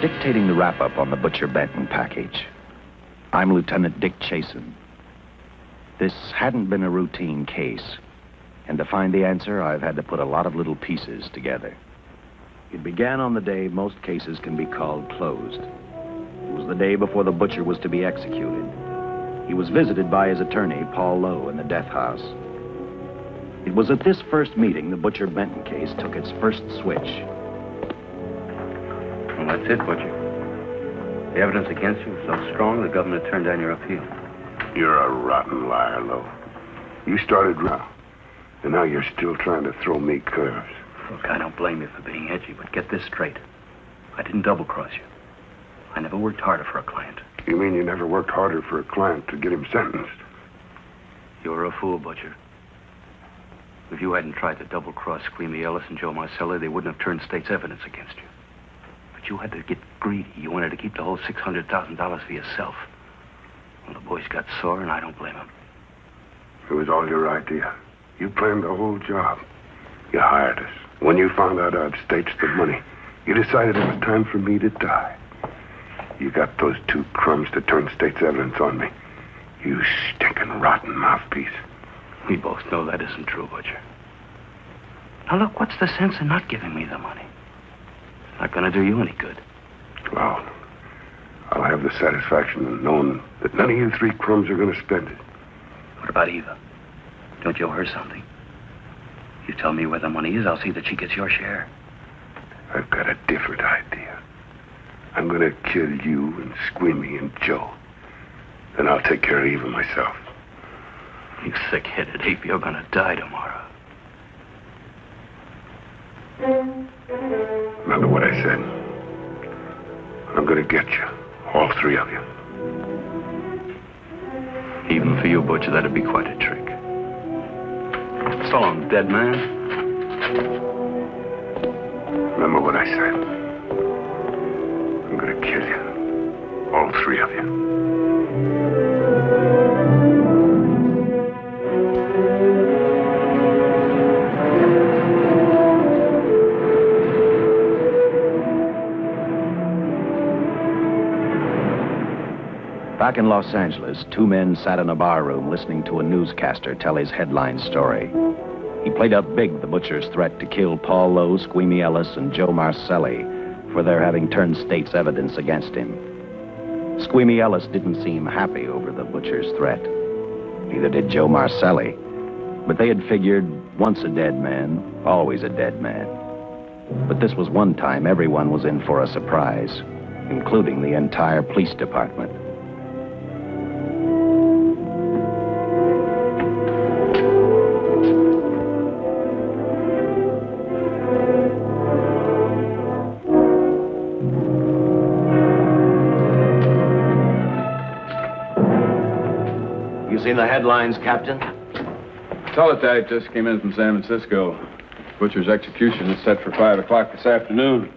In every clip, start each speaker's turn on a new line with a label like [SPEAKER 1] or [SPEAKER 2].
[SPEAKER 1] dictating the wrap-up on the Butcher Benton package. I'm Lieutenant Dick Chasen. This hadn't been a routine case, and to find the answer, I've had to put a lot of little pieces together. It began on the day most cases can be called closed. It was the day before the butcher was to be executed. He was visited by his attorney, Paul Lowe, in the death house. It was at this first meeting the Butcher Benton case took its first switch.
[SPEAKER 2] Well, that's it, Butcher. The evidence against you was so strong, the governor turned down your appeal.
[SPEAKER 3] You're a rotten liar, Lowe. You started round, and now you're still trying to throw me curves.
[SPEAKER 2] Look, I don't blame you for being edgy, but get this straight. I didn't double-cross you. I never worked harder for a client.
[SPEAKER 3] You mean you never worked harder for a client to get him sentenced?
[SPEAKER 2] You're a fool, Butcher. If you hadn't tried to double-cross Squeamy Ellis and Joe Marcelli, they wouldn't have turned state's evidence against you. But you had to get greedy. You wanted to keep the whole $600,000 for yourself. Well, the boys got sore, and I don't blame them.
[SPEAKER 3] It was all your idea. You planned the whole job. You hired us. When you found out I'd staged the money, you decided it was time for me to die. You got those two crumbs to turn state's evidence on me. You stinking rotten mouthpiece.
[SPEAKER 2] We both know that isn't true, Butcher. Now, look, what's the sense in not giving me the money? It's not going to do you any good.
[SPEAKER 3] Well, I'll have the satisfaction of knowing that none of you three crumbs are going to spend it.
[SPEAKER 2] What about Eva? Don't you owe her something? You tell me where the money is, I'll see that she gets your share.
[SPEAKER 3] I've got a different idea. I'm going to kill you and Squeamy and Joe. Then I'll take care of Eva myself.
[SPEAKER 2] You thick-headed ape, you're going to die tomorrow.
[SPEAKER 3] Remember what I said? I'm going to get you. All three of you.
[SPEAKER 2] Even for you, Butcher, that'd be quite a trick. So long, dead man.
[SPEAKER 3] Remember what I said. I'm going to kill you. All three of you.
[SPEAKER 1] Back in Los Angeles, two men sat in a bar room listening to a newscaster tell his headline story. He played up big the butcher's threat to kill Paul Lowe, Squeamy Ellis, and Joe Marcelli for their having turned state's evidence against him. Squeamy Ellis didn't seem happy over the butcher's threat. Neither did Joe Marcelli. But they had figured, once a dead man, always a dead man. But this was one time everyone was in for a surprise, including the entire police department.
[SPEAKER 4] Seen the headlines, Captain?
[SPEAKER 5] Teletype just came in from San Francisco. Butcher's execution is set for 5 o'clock this afternoon.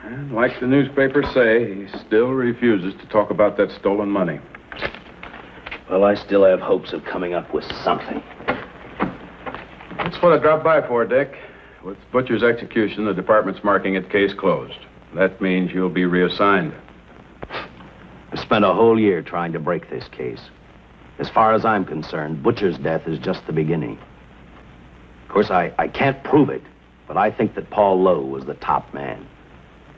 [SPEAKER 5] And like the newspapers say, he still refuses to talk about that stolen money.
[SPEAKER 4] Well, I still have hopes of coming up with something.
[SPEAKER 5] That's what I dropped by for, Dick. With Butcher's execution, the department's marking it case closed. That means you'll be reassigned.
[SPEAKER 1] I spent a whole year trying to break this case. As far as I'm concerned, Butcher's death is just the beginning. Of course, I can't prove it, but I think that Paul Lowe was the top man.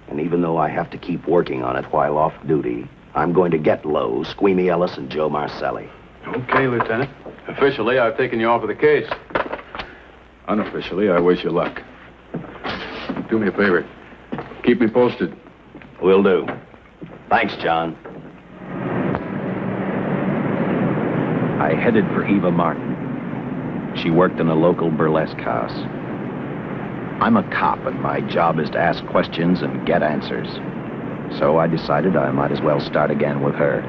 [SPEAKER 1] And even though I have to keep working on it while off duty, I'm going to get Lowe, Squeamy Ellis, and Joe Marcelli.
[SPEAKER 5] Okay, Lieutenant. Officially, I've taken you off of the case. Unofficially, I wish you luck. Do me a favor. Keep me posted.
[SPEAKER 1] Will do. Thanks, John. I headed for Eva Martin. She worked in a local burlesque house. I'm a cop, and my job is to ask questions and get answers. So I decided I might as well start again with her.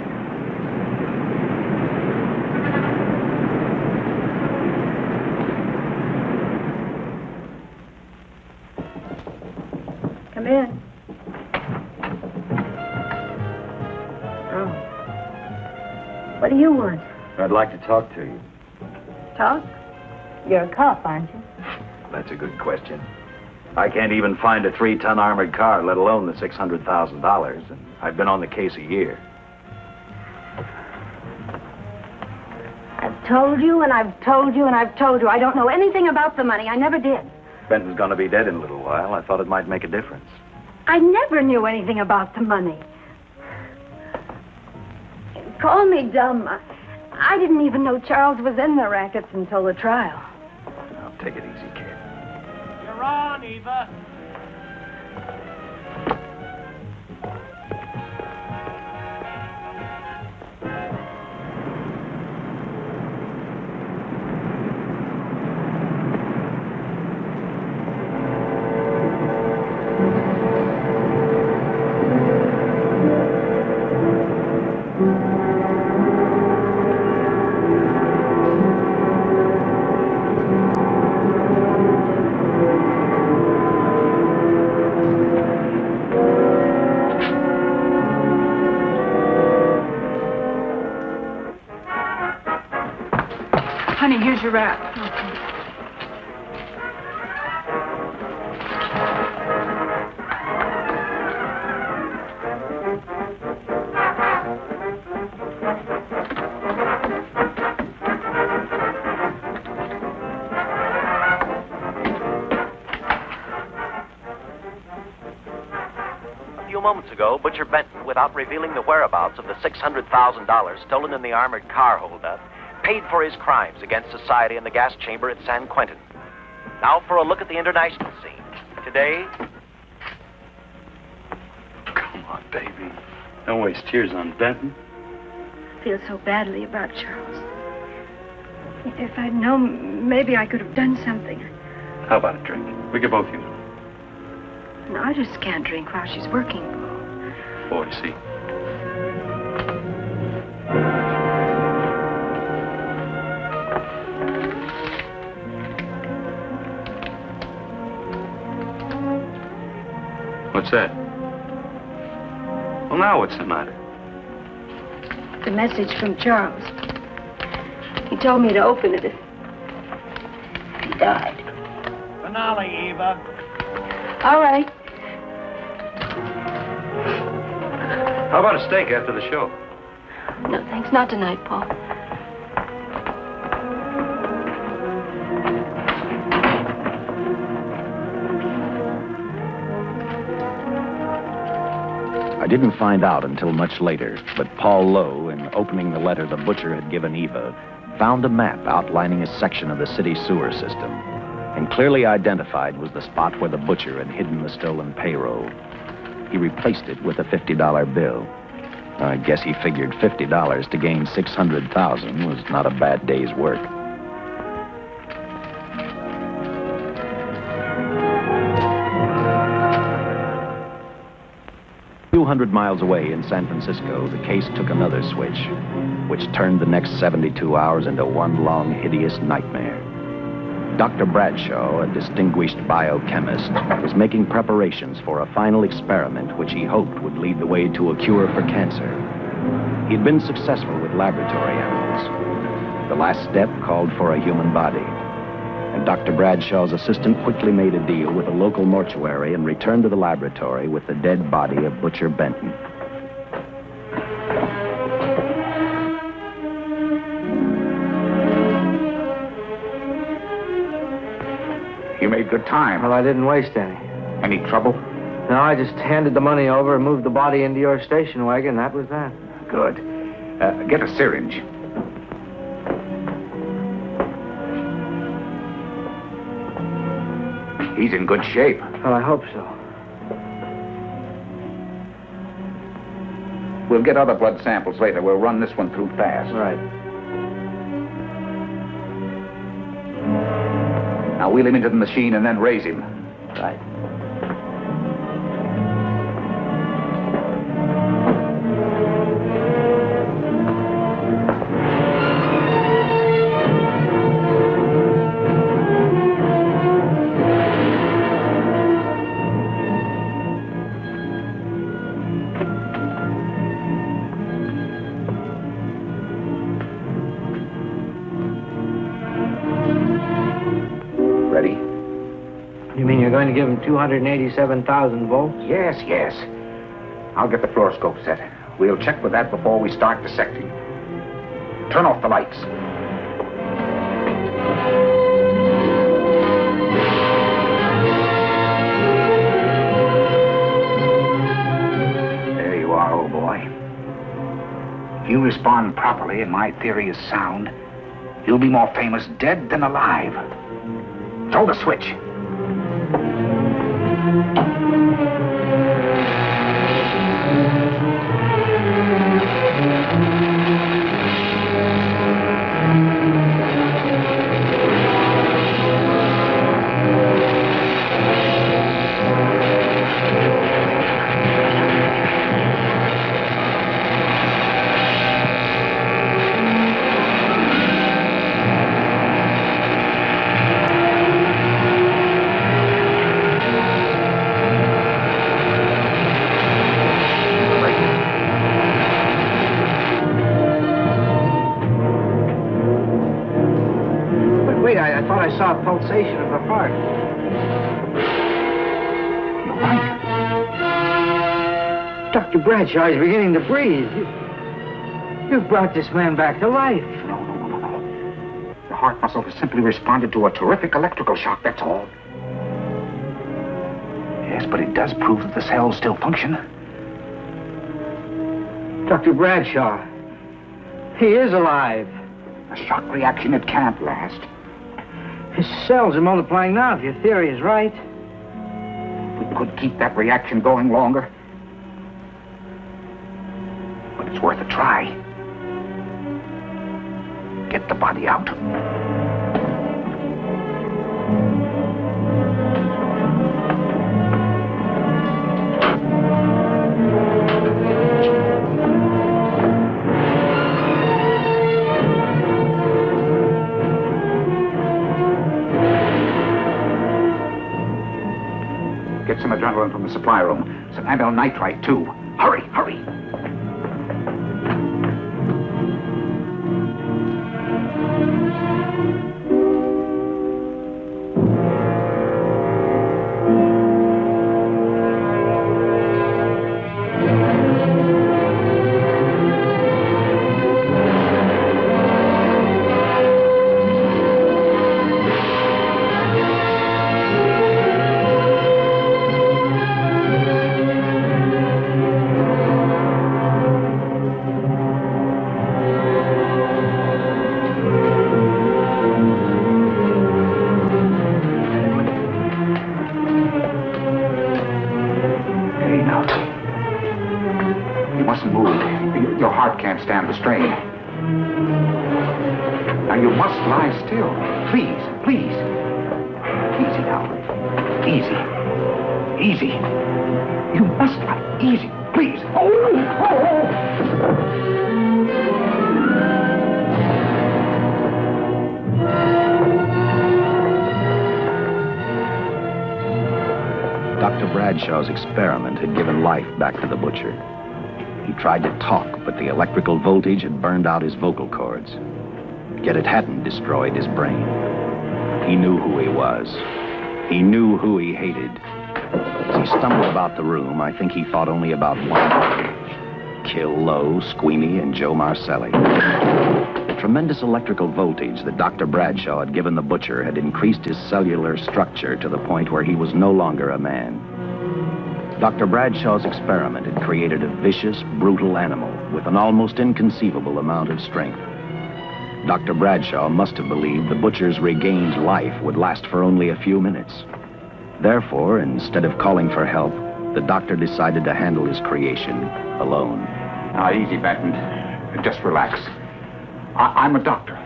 [SPEAKER 6] Come in. Oh. What do you want?
[SPEAKER 4] I'd like to talk to you.
[SPEAKER 6] Talk? You're a cop, aren't you?
[SPEAKER 1] That's a good question. I can't even find a 3-ton armored car, let alone the $600,000. And I've been on the case a year.
[SPEAKER 6] I've told you, and I've told you, and I've told you. I don't know anything about the money. I never did.
[SPEAKER 1] Benton's gonna be dead in a little while. I thought it might make a difference.
[SPEAKER 6] I never knew anything about the money. Call me dumb. I didn't even know Charles was in the rackets until the trial.
[SPEAKER 1] Now, take it easy, kid.
[SPEAKER 7] You're on, Eva.
[SPEAKER 6] Honey, here's your wrap.
[SPEAKER 8] A few moments ago, Butcher Benton, without revealing the whereabouts of the $600,000 stolen in the armored car holdup, paid for his crimes against society in the gas chamber at San Quentin. Now for a look at the international scene. Today...
[SPEAKER 2] Come on, baby. Don't waste tears on Benton.
[SPEAKER 6] I feel so badly about Charles. If I'd known, maybe I could have done something.
[SPEAKER 2] How about a drink? We could both use it.
[SPEAKER 6] No, I just can't drink while she's working.
[SPEAKER 2] Oh, I see. What's that? Well, now what's the matter?
[SPEAKER 6] The message from Charles. He told me to open it if he died.
[SPEAKER 7] Finale, Eva.
[SPEAKER 6] All right.
[SPEAKER 2] How about a steak after the show?
[SPEAKER 6] No, thanks. Not tonight, Paul.
[SPEAKER 1] I didn't find out until much later, but Paul Lowe, in opening the letter the butcher had given Eva, found a map outlining a section of the city sewer system, and clearly identified was the spot where the butcher had hidden the stolen payroll. He replaced it with a $50 bill. I guess he figured $50 to gain $600,000 was not a bad day's work. A few hundred miles away in San Francisco, the case took another switch, which turned the next 72 hours into one long, hideous nightmare. Dr. Bradshaw, a distinguished biochemist, was making preparations for a final experiment which he hoped would lead the way to a cure for cancer. He'd been successful with laboratory animals. The last step called for a human body. And Dr. Bradshaw's assistant quickly made a deal with a local mortuary and returned to the laboratory with the dead body of Butcher Benton.
[SPEAKER 9] You made good time.
[SPEAKER 10] Well, I didn't waste any.
[SPEAKER 9] Any trouble?
[SPEAKER 10] No, I just handed the money over and moved the body into your station wagon. That was that.
[SPEAKER 9] Good. Get a syringe. He's in good shape.
[SPEAKER 10] Well, I hope so.
[SPEAKER 9] We'll get other blood samples later. We'll run this one through fast.
[SPEAKER 10] Right.
[SPEAKER 9] Now wheel him into the machine and then raise him.
[SPEAKER 10] Right. You mean you're going to give him 287,000 volts?
[SPEAKER 9] Yes, yes. I'll get the fluoroscope set. We'll check with that before we start dissecting. Turn off the lights. There you are, old boy. If you respond properly and my theory is sound, you'll be more famous dead than alive. Throw the switch.
[SPEAKER 10] Wait, I thought I saw a pulsation of the heart.
[SPEAKER 9] You're right.
[SPEAKER 10] Dr. Bradshaw is beginning to breathe. You've brought this man back to life.
[SPEAKER 9] No. The heart muscle has simply responded to a terrific electrical shock, that's all. Yes, but it does prove that the cells still function.
[SPEAKER 10] Dr. Bradshaw, he is alive.
[SPEAKER 9] A shock reaction, it can't last.
[SPEAKER 10] His cells are multiplying now, if your theory is right.
[SPEAKER 9] We could keep that reaction going longer. But it's worth a try. Get the body out. Get some adrenaline from the supply room. Some amyl nitrite, too. Hurry, hurry. Stand the strain. Now you must lie still. Please, please. Easy now. Easy. Easy. You must lie. Easy, please. Oh.
[SPEAKER 1] Dr. Bradshaw's experiment had given life back to the butcher. He tried to talk, but the electrical voltage had burned out his vocal cords. Yet it hadn't destroyed his brain. He knew who he was. He knew who he hated. As he stumbled about the room, I think he thought only about one thing: kill Lowe, Squeamy, and Joe Marcelli. The tremendous electrical voltage that Dr. Bradshaw had given the butcher had increased his cellular structure to the point where he was no longer a man. Dr. Bradshaw's experiment had created a vicious, brutal animal with an almost inconceivable amount of strength. Dr. Bradshaw must have believed the butcher's regained life would last for only a few minutes. Therefore, instead of calling for help, the doctor decided to handle his creation alone.
[SPEAKER 9] Now, easy, Benton. Just relax. I'm a doctor.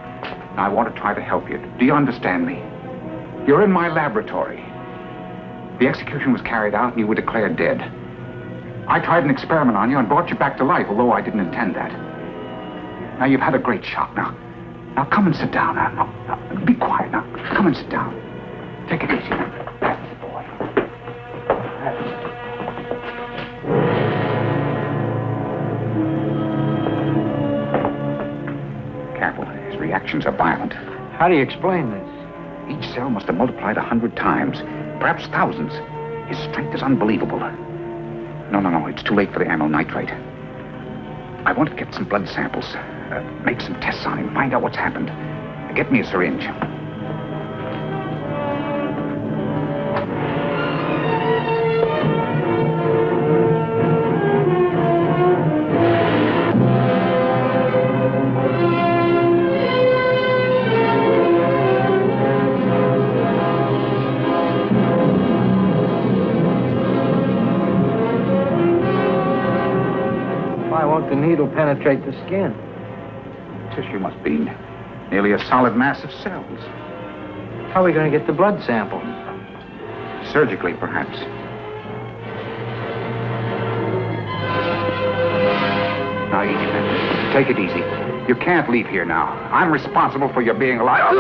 [SPEAKER 9] I want to try to help you. Do you understand me? You're in my laboratory. The execution was carried out and you were declared dead. I tried an experiment on you and brought you back to life, although I didn't intend that. Now, you've had a great shock. Now come and sit down. Now, be quiet. Now, come and sit down. Take it easy. That's the boy. Careful. His reactions are violent.
[SPEAKER 10] How do you explain this?
[SPEAKER 9] Each cell must have multiplied 100 times. perhaps thousands. His strength is unbelievable. No, it's too late for the amyl nitrate. I want to get some blood samples, make some tests on him, find out what's happened. Get me a syringe.
[SPEAKER 10] The needle penetrate the skin.
[SPEAKER 9] Tissue must be nearly a solid mass of cells.
[SPEAKER 10] How are we going to get the blood sample?
[SPEAKER 9] Surgically, perhaps. Now, easy, man. Take it easy. You can't leave here now. I'm responsible for your being alive.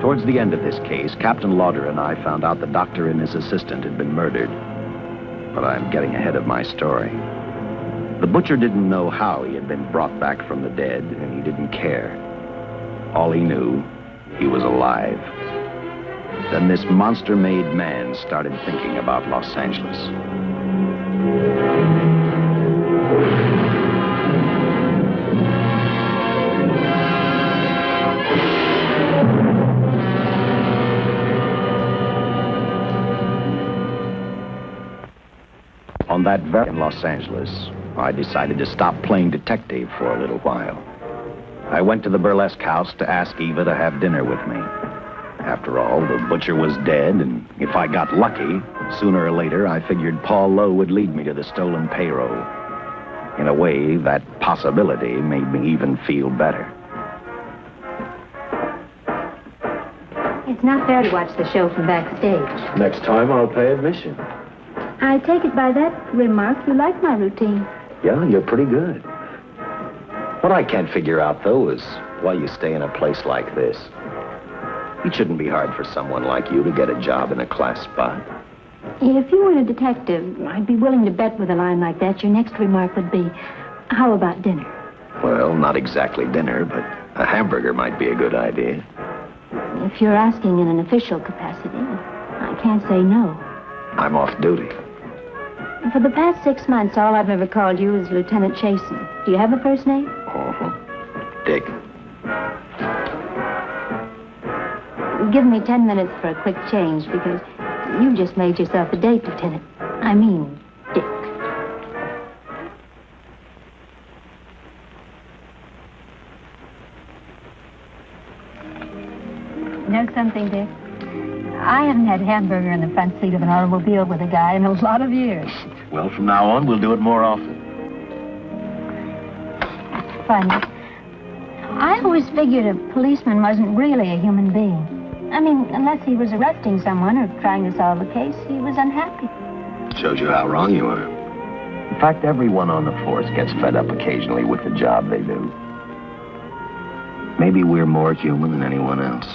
[SPEAKER 1] Towards the end of this case, Captain Lauder and I found out the doctor and his assistant had been murdered. But I'm getting ahead of my story. The butcher didn't know how he had been brought back from the dead, and he didn't care. All he knew, he was alive. Then this monster-made man started thinking about Los Angeles. On that very in Los Angeles, I decided to stop playing detective for a little while. I went to the burlesque house to ask Eva to have dinner with me. After all, the butcher was dead, and if I got lucky, sooner or later, I figured Paul Lowe would lead me to the stolen payroll. In a way, that possibility made me even feel better.
[SPEAKER 6] It's not fair to watch the show from backstage.
[SPEAKER 4] Next time, I'll pay admission.
[SPEAKER 6] I take it by that remark you like my routine.
[SPEAKER 1] Yeah, you're pretty good. What I can't figure out, though, is why you stay in a place like this. It shouldn't be hard for someone like you to get a job in a class spot.
[SPEAKER 6] If you weren't a detective, I'd be willing to bet with a line like that your next remark would be, how about dinner?
[SPEAKER 1] Well, not exactly dinner, but a hamburger might be a good idea.
[SPEAKER 6] If you're asking in an official capacity, I can't say no.
[SPEAKER 1] I'm off duty.
[SPEAKER 6] For the past 6 months, all I've ever called you is Lieutenant Chasen. Do you have a first name?
[SPEAKER 1] Dick.
[SPEAKER 6] Give me 10 minutes for a quick change, because you just made yourself a date, Lieutenant. I mean, Dick. Know something, Dick? I haven't had hamburger in the front seat of an automobile with a guy in a lot of years.
[SPEAKER 4] Well, from now on, we'll do it more often.
[SPEAKER 6] Funny. I always figured a policeman wasn't really a human being. I mean, unless he was arresting someone or trying to solve a case, he was unhappy.
[SPEAKER 4] Shows you how wrong you are.
[SPEAKER 1] In fact, everyone on the force gets fed up occasionally with the job they do. Maybe we're more human than anyone else.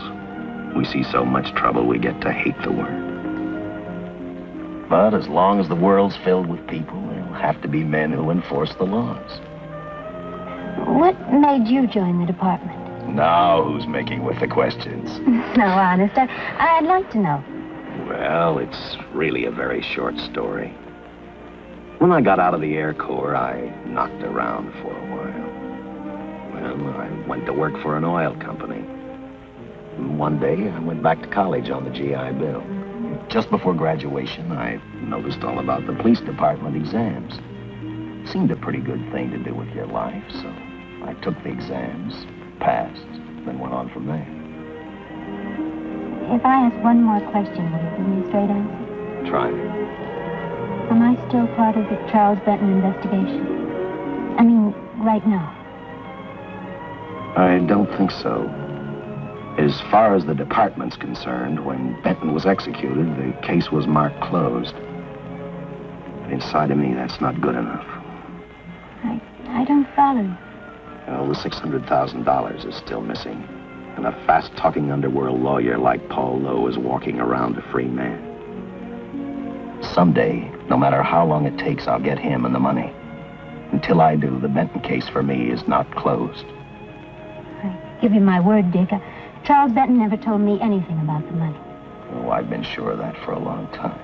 [SPEAKER 1] We see so much trouble, we get to hate the word.
[SPEAKER 4] But as long as the world's filled with people, there'll have to be men who enforce the laws.
[SPEAKER 6] What made you join the department?
[SPEAKER 1] Now who's making with the questions?
[SPEAKER 6] No, honest, I'd like to know.
[SPEAKER 1] Well, it's really a very short story. When I got out of the Air Corps, I knocked around for a while. Well, I went to work for an oil company. One day, I went back to college on the GI Bill. Just before graduation, I noticed all about the police department exams.
[SPEAKER 4] Seemed a pretty good thing to do with your life, so I took the exams, passed, then went on from there.
[SPEAKER 6] If I ask one more question, will you give me a straight answer?
[SPEAKER 4] Try me.
[SPEAKER 6] Am I still part of the Charles Benton investigation? I mean, right now.
[SPEAKER 4] I don't think so. As far as the department's concerned, when Benton was executed, the case was marked closed. But inside of me, that's not good enough.
[SPEAKER 6] I don't follow you.
[SPEAKER 4] Well, the $600,000 is still missing. And a fast-talking underworld lawyer like Paul Lowe is walking around a free man. Someday, no matter how long it takes, I'll get him and the money. Until I do, the Benton case for me is not closed.
[SPEAKER 6] I give you my word, Dick. Charles Benton never told me anything about the money.
[SPEAKER 4] Oh, I've been sure of that for a long time.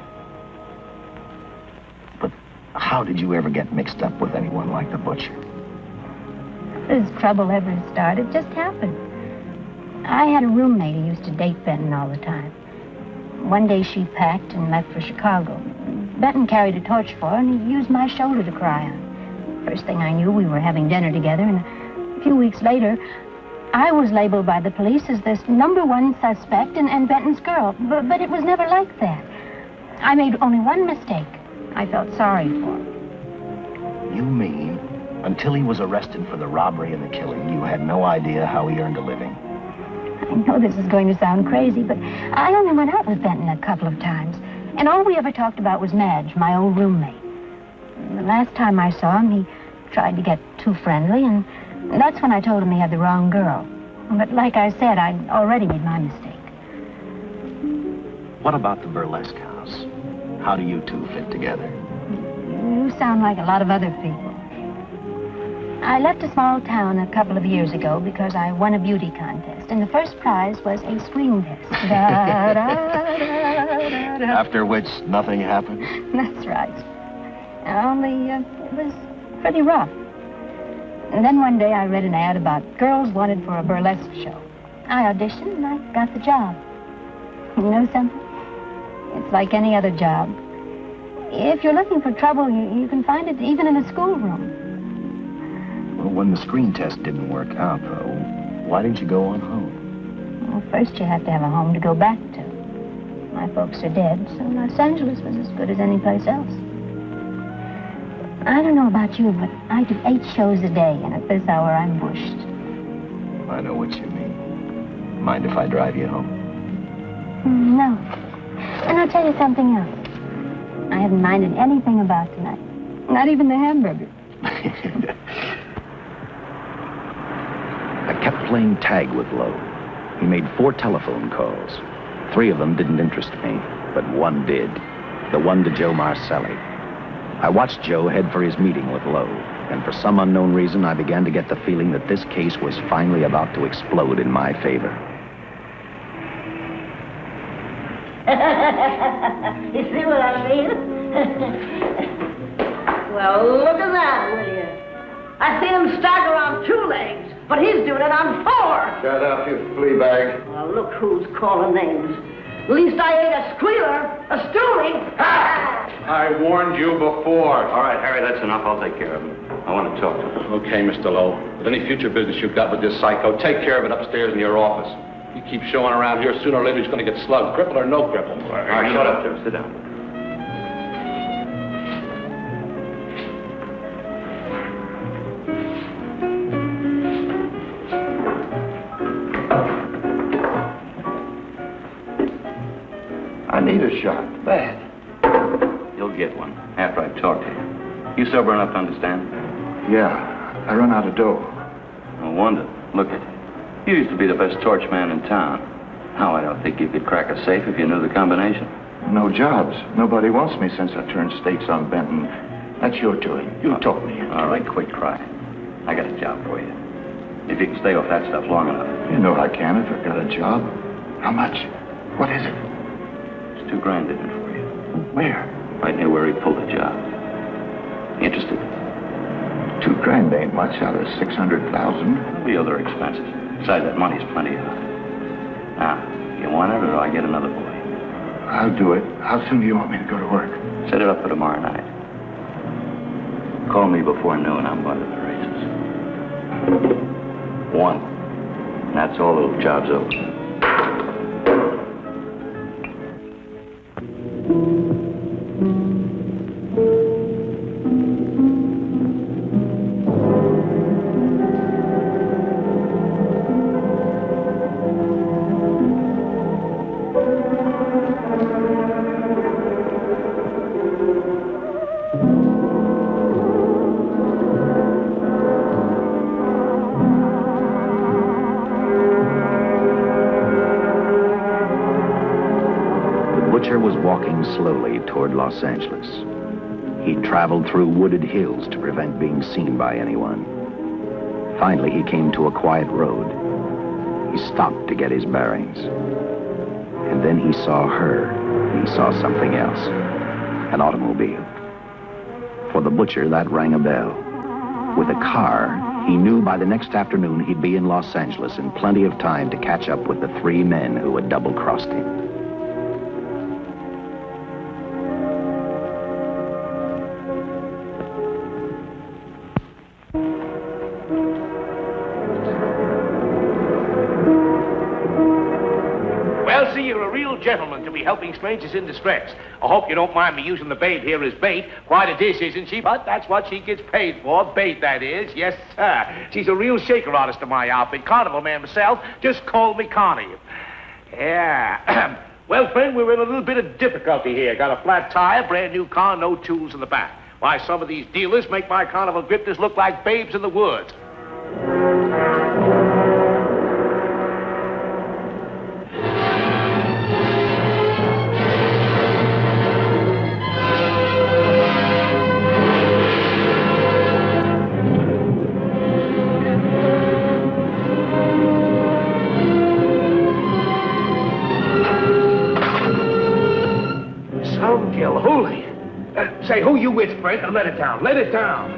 [SPEAKER 4] But how did you ever get mixed up with anyone like the butcher?
[SPEAKER 6] This trouble ever started just happened. I had a roommate who used to date Benton all the time. One day she packed and left for Chicago. Benton carried a torch for her, and he used my shoulder to cry on. First thing I knew, we were having dinner together, and a few weeks later, I was labeled by the police as this #1 suspect and Benton's girl. But it was never like that. I made only one mistake. I felt sorry for him.
[SPEAKER 4] You mean, until he was arrested for the robbery and the killing, you had no idea how he earned a living?
[SPEAKER 6] I know this is going to sound crazy, but I only went out with Benton a couple of times. And all we ever talked about was Madge, my old roommate. The last time I saw him, he tried to get too friendly, and that's when I told him he had the wrong girl. But like I said, I'd already made my mistake.
[SPEAKER 4] What about the burlesque house? How do you two fit together?
[SPEAKER 6] You sound like a lot of other people. I left a small town a couple of years ago because I won a beauty contest, and the first prize was a screen test.
[SPEAKER 4] After which, nothing happened?
[SPEAKER 6] That's right. Only, it was pretty rough. And then one day I read an ad about girls wanted for a burlesque show. I auditioned and I got the job. You know something? It's like any other job. If you're looking for trouble, you can find it even in a schoolroom.
[SPEAKER 4] Well, when the screen test didn't work out, though, why didn't you go on home?
[SPEAKER 6] Well, first you have to have a home to go back to. My folks are dead, so Los Angeles was as good as any place else. I don't know about you, but I do 8 shows a day, and at this hour I'm bushed.
[SPEAKER 4] I know what you mean. Mind if I drive you home?
[SPEAKER 6] No. And I'll tell you something else. I haven't minded anything about tonight. Not even the hamburger.
[SPEAKER 1] I kept playing tag with Lowe. He made 4 telephone calls. 3 of them didn't interest me, but one did. The one to Joe Marcelli. I watched Joe head for his meeting with Lowe, and for some unknown reason, I began to get the feeling that this case was finally about to explode in my favor.
[SPEAKER 11] You see what I mean? Well, look at that, will you? I see him stagger on 2 legs, but he's doing it on 4.
[SPEAKER 5] Shut up, you flea bag.
[SPEAKER 11] Well, look who's calling names. At least I ain't a squealer, a stoolie.
[SPEAKER 5] I warned you before.
[SPEAKER 2] All right, Harry, that's enough. I'll take care of him. I want to talk to him.
[SPEAKER 12] Okay, Mr. Lowe. But any future business you've got with this psycho, take care of it upstairs in your office. You keep showing around here, sooner or later he's going to get slugged, cripple or no cripple.
[SPEAKER 2] All right, shut up, Joe. Sit down.
[SPEAKER 3] I need a shot. Bad.
[SPEAKER 2] You'll get one after I talk to you. You sober enough to understand?
[SPEAKER 3] Yeah, I run out of dough.
[SPEAKER 2] No wonder. Look at you. You used to be the best torch man in town. Now, I don't think you could crack a safe if you knew the combination.
[SPEAKER 3] No jobs. Nobody wants me since I turned states on Benton. That's your doing. You told me.
[SPEAKER 2] All right, quit crying. I got a job for you. If you can stay off that stuff long enough.
[SPEAKER 3] You know I can if I've got a job. How much? What is it?
[SPEAKER 2] It's $2 grand in it for you.
[SPEAKER 3] Where?
[SPEAKER 2] Right near where he pulled the job. Interested?
[SPEAKER 3] $2 grand ain't much out of 600,000.
[SPEAKER 2] The other expenses. Besides, that money's plenty of it. Now, you want it, or do I get another boy?
[SPEAKER 3] I'll do it. How soon do you want me to go to work?
[SPEAKER 2] Set it up for tomorrow night.
[SPEAKER 13] Call me before noon. I'm going to the races. 1. And that's all. The job's over.
[SPEAKER 1] Slowly toward Los Angeles. He traveled through wooded hills to prevent being seen by anyone. Finally, he came to a quiet road. He stopped to get his bearings. And then he saw her. He saw something else. An automobile. For the butcher, that rang a bell. With a car, he knew by the next afternoon he'd be in Los Angeles in plenty of time to catch up with the 3 men who had double-crossed him.
[SPEAKER 14] Gentleman to be helping strangers in distress. I hope you don't mind me using the babe here as bait. Quite a dish, isn't she? But that's what she gets paid for. Bait, that is. Yes, sir. She's a real shaker artist of my outfit. Carnival man myself. Just call me Connie. Yeah. Well, friend, we're in a little bit of difficulty here. Got a flat tire, brand new car, no tools in the back. Why, some of these dealers make my carnival grifters look like babes in the woods. Say, who you with, friend? Let it down. Let it down.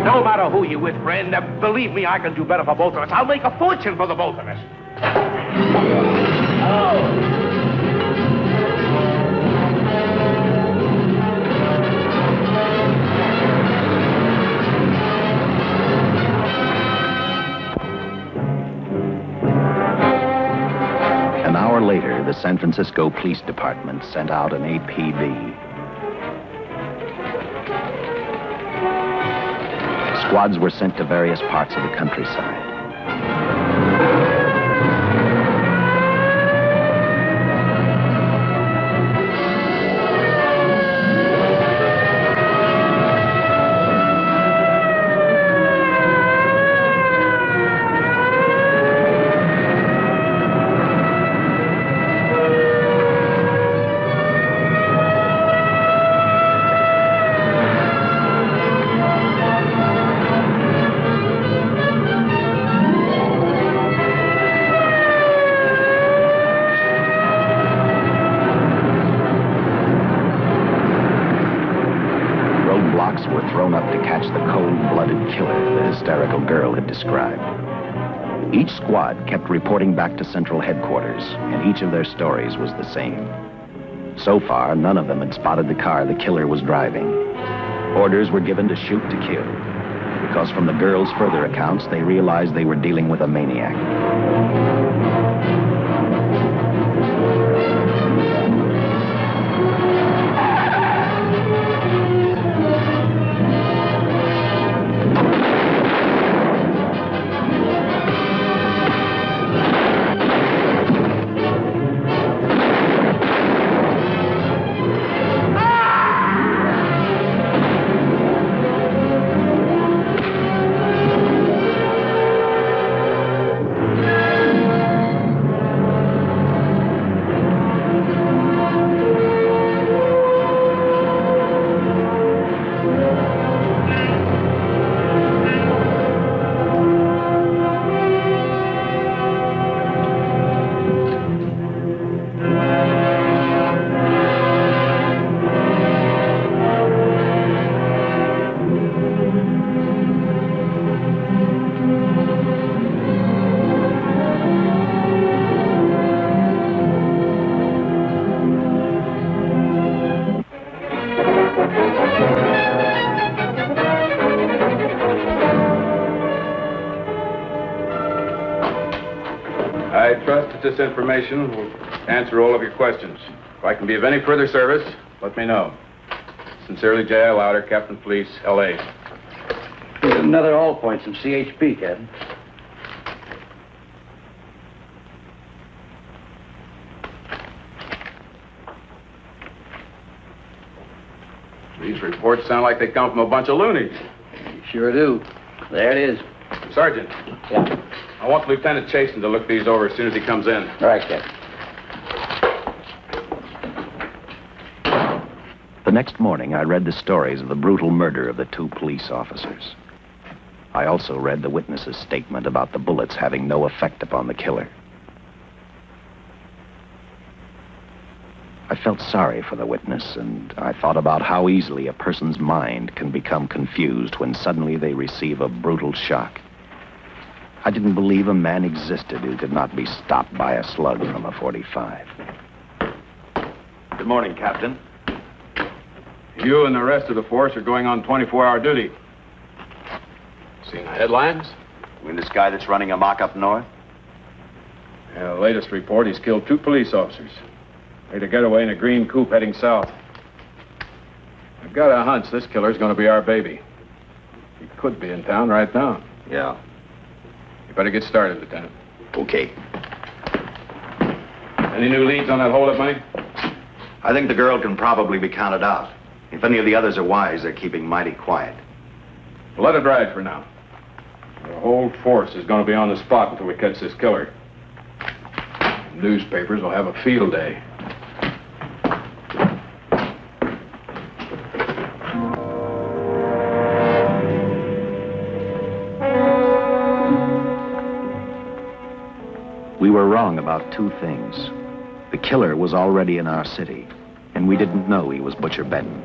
[SPEAKER 14] No matter who you with, friend, believe me, I can do better for both of us. I'll make a fortune for the both of us. Oh!
[SPEAKER 1] Later, the San Francisco Police Department sent out an APB. Squads were sent to various parts of the countryside. Described. Each squad kept reporting back to Central Headquarters, and each of their stories was the same. So far, none of them had spotted the car the killer was driving. Orders were given to shoot to kill, because from the girls' further accounts, they realized they were dealing with a maniac.
[SPEAKER 5] looked at this information. We'll answer all of your questions. If I can be of any further service, let me know. Sincerely, J.L. Louder, Captain Police, L.A.
[SPEAKER 13] Another all points from CHP, Captain.
[SPEAKER 5] These reports sound like they come from a bunch of loonies.
[SPEAKER 13] Sure do. There it is.
[SPEAKER 5] Sergeant.
[SPEAKER 13] Yeah.
[SPEAKER 5] I want Lieutenant Chasen to look these over as soon as he comes in.
[SPEAKER 13] All right, Captain.
[SPEAKER 1] The next morning, I read the stories of the brutal murder of the 2 police officers. I also read the witness's statement about the bullets having no effect upon the killer. I felt sorry for the witness, and I thought about how easily a person's mind can become confused when suddenly they receive a brutal shock. I didn't believe a man existed who could not be stopped by a slug from a .45.
[SPEAKER 8] Good morning, Captain.
[SPEAKER 5] You and the rest of the force are going on 24-hour duty. Seen the headlines?
[SPEAKER 8] You mean this guy that's running amok up north?
[SPEAKER 5] Yeah, the latest report, he's killed 2 police officers. Made a getaway in a green coupe heading south. I've got a hunch this killer's going to be our baby. He could be in town right now.
[SPEAKER 8] Yeah.
[SPEAKER 5] You better get started, Lieutenant.
[SPEAKER 8] Okay.
[SPEAKER 5] Any new leads on that hold-up money?
[SPEAKER 8] I think the girl can probably be counted out. If any of the others are wise, they're keeping mighty quiet.
[SPEAKER 5] Well, let it ride for now. The whole force is going to be on the spot until we catch this killer. Newspapers will have a field day.
[SPEAKER 1] We were wrong about 2 things. The killer was already in our city, and we didn't know he was Butcher Benton.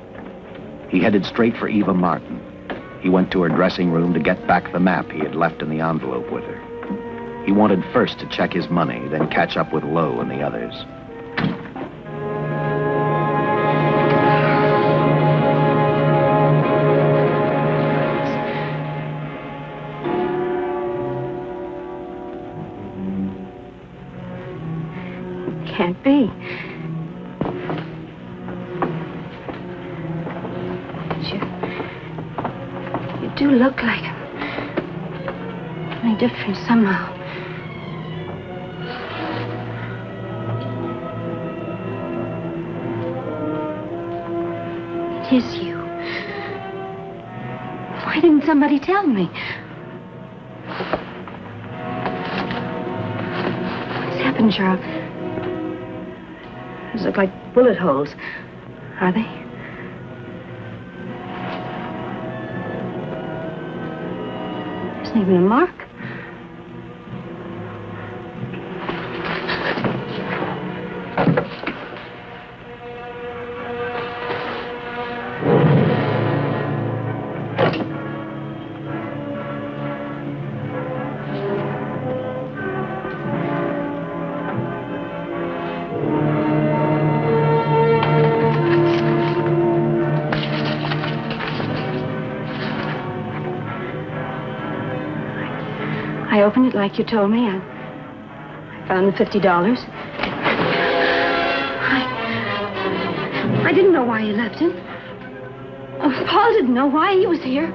[SPEAKER 1] He headed straight for Eva Martin. He went to her dressing room to get back the map he had left in the envelope with her. He wanted first to check his money, then catch up with Lowe and the others.
[SPEAKER 6] Can't be. You do look like him. Only different somehow. It is you. Why didn't somebody tell me? What's happened, Charles? Those look like bullet holes. Are they? There isn't even a mark. I opened it like you told me. I found the $50. I didn't know why you left him. Oh, Paul didn't know why he was here.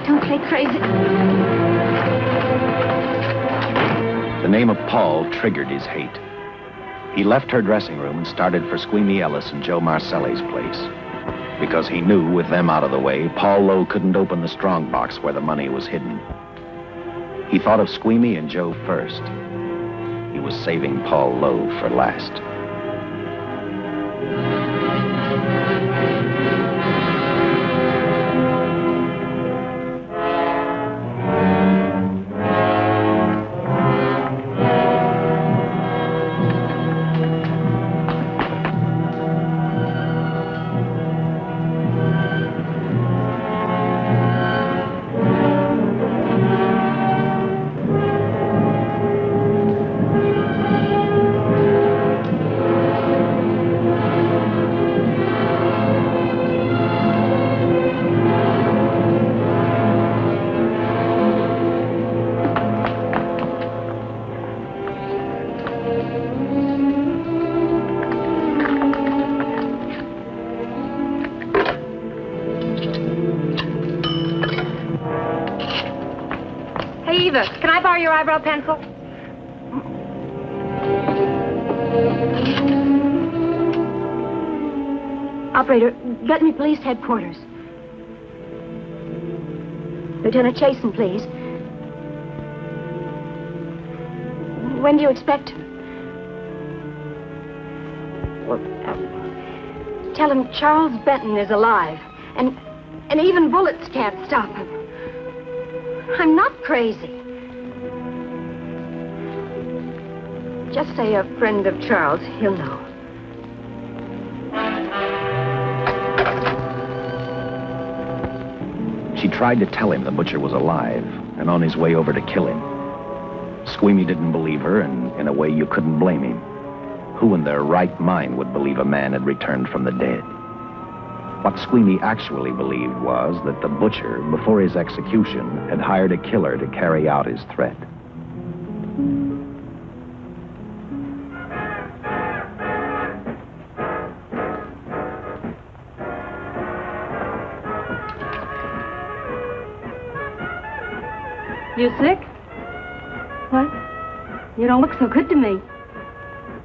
[SPEAKER 6] Don't play crazy.
[SPEAKER 1] The name of Paul triggered his hate. He left her dressing room and started for Squeamy Ellis and Joe Marcelli's place. Because he knew, with them out of the way, Paul Lowe couldn't open the strong box where the money was hidden. He thought of Squeamy and Joe first. He was saving Paul Lowe for last.
[SPEAKER 15] Eva, can I borrow your eyebrow pencil?
[SPEAKER 6] Operator, get me police headquarters. Lieutenant Chasen, please. When do you expect him? Well, tell him Charles Benton is alive, and even bullets can't stop him. I'm not crazy. Just say a friend of Charles. He'll know.
[SPEAKER 1] She tried to tell him the butcher was alive and on his way over to kill him. Squeamy didn't believe her, and in a way you couldn't blame him. Who in their right mind would believe a man had returned from the dead? What Squeamy actually believed was that the butcher, before his execution, had hired a killer to carry out his threat.
[SPEAKER 15] You sick? What? You don't look so good to me.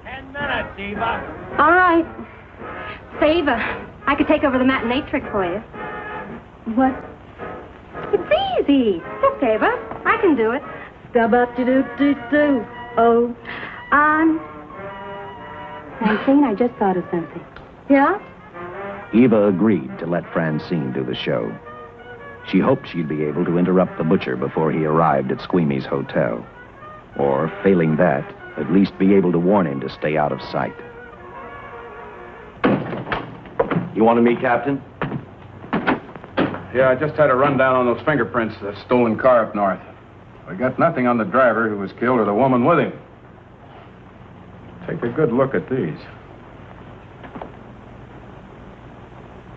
[SPEAKER 7] 10 minutes, Eva.
[SPEAKER 15] All right. Say, Eva, I could take over the matinee trick for you. What? It's easy. Look, Eva, I can do it. Scub-up-de-doo-doo-doo. Oh, Francine, I just thought of something. Yeah?
[SPEAKER 1] Eva agreed to let Francine do the show. She hoped she'd be able to interrupt the butcher before he arrived at Squeamy's hotel. Or, failing that, at least be able to warn him to stay out of sight.
[SPEAKER 16] You wanted me, Captain?
[SPEAKER 5] Yeah, I just had a rundown on those fingerprints of the stolen car up north. We got nothing on the driver who was killed or the woman with him. Take a good look at these.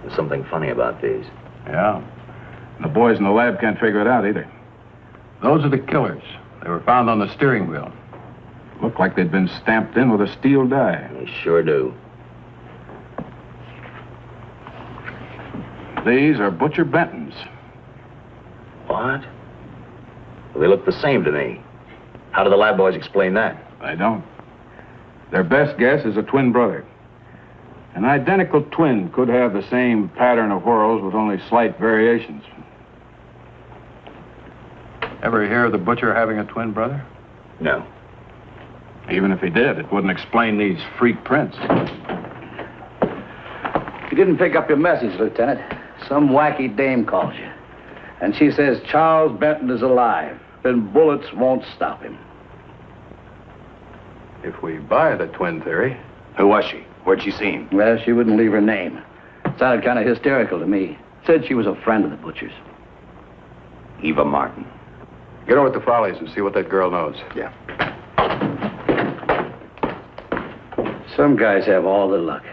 [SPEAKER 16] There's something funny about these.
[SPEAKER 5] Yeah. The boys in the lab can't figure it out either. Those are the killers. They were found on the steering wheel. Looked like they'd been stamped in with a steel die.
[SPEAKER 16] They sure do.
[SPEAKER 5] These are Butcher Benton's.
[SPEAKER 16] What? Well, they look the same to me. How do the lab boys explain that?
[SPEAKER 5] I don't. Their best guess is a twin brother. An identical twin could have the same pattern of whorls with only slight variations. Ever hear of the butcher having a twin brother?
[SPEAKER 16] No.
[SPEAKER 5] Even if he did, it wouldn't explain these freak prints.
[SPEAKER 17] You didn't pick up your message, Lieutenant. Some wacky dame calls you. And she says Charles Benton is alive, and bullets won't stop him.
[SPEAKER 5] If we buy the twin theory...
[SPEAKER 16] Who was she? Where'd she see him?
[SPEAKER 17] Well, she wouldn't leave her name. Sounded kind of hysterical to me. Said she was a friend of the butcher's.
[SPEAKER 16] Eva Martin.
[SPEAKER 5] Get over to the Follies and see what that girl knows.
[SPEAKER 16] Yeah.
[SPEAKER 17] Some guys have all the luck.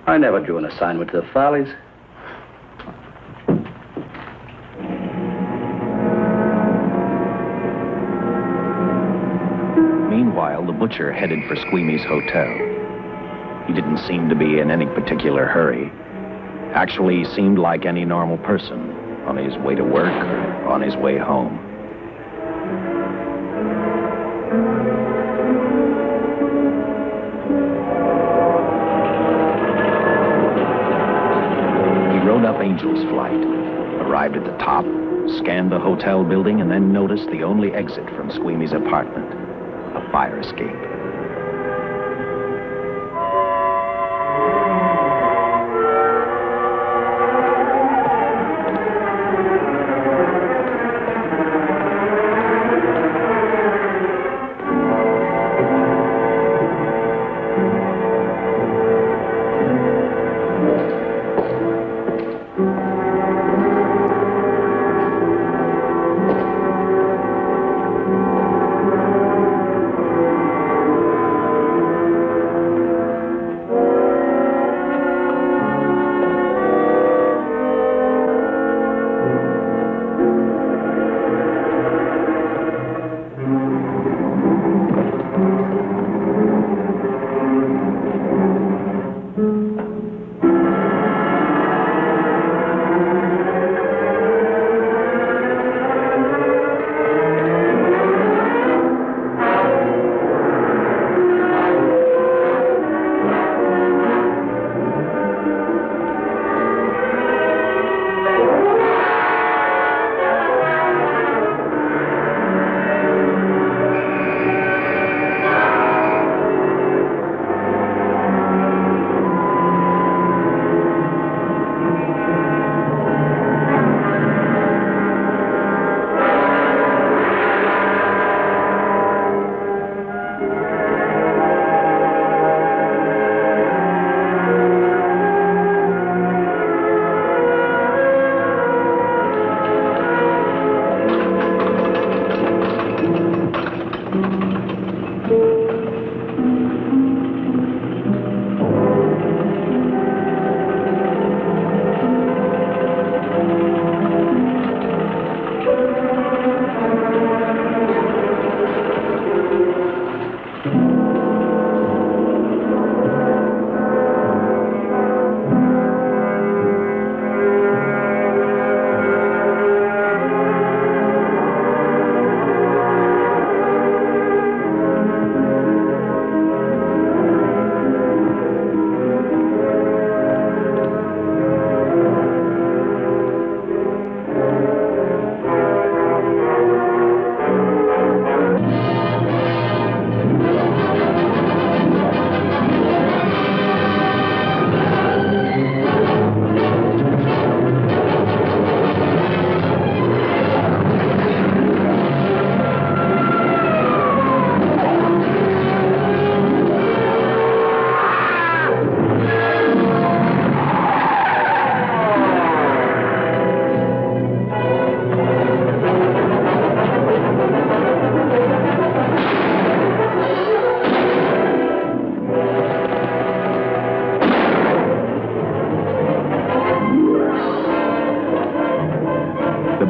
[SPEAKER 17] I never drew an assignment to the Follies.
[SPEAKER 1] Meanwhile, the butcher headed for Squeamy's hotel. He didn't seem to be in any particular hurry. Actually, he seemed like any normal person, on his way to work or on his way home. He rode up Angel's Flight, arrived at the top, scanned the hotel building, and then noticed the only exit from Squeamy's apartment, a fire escape.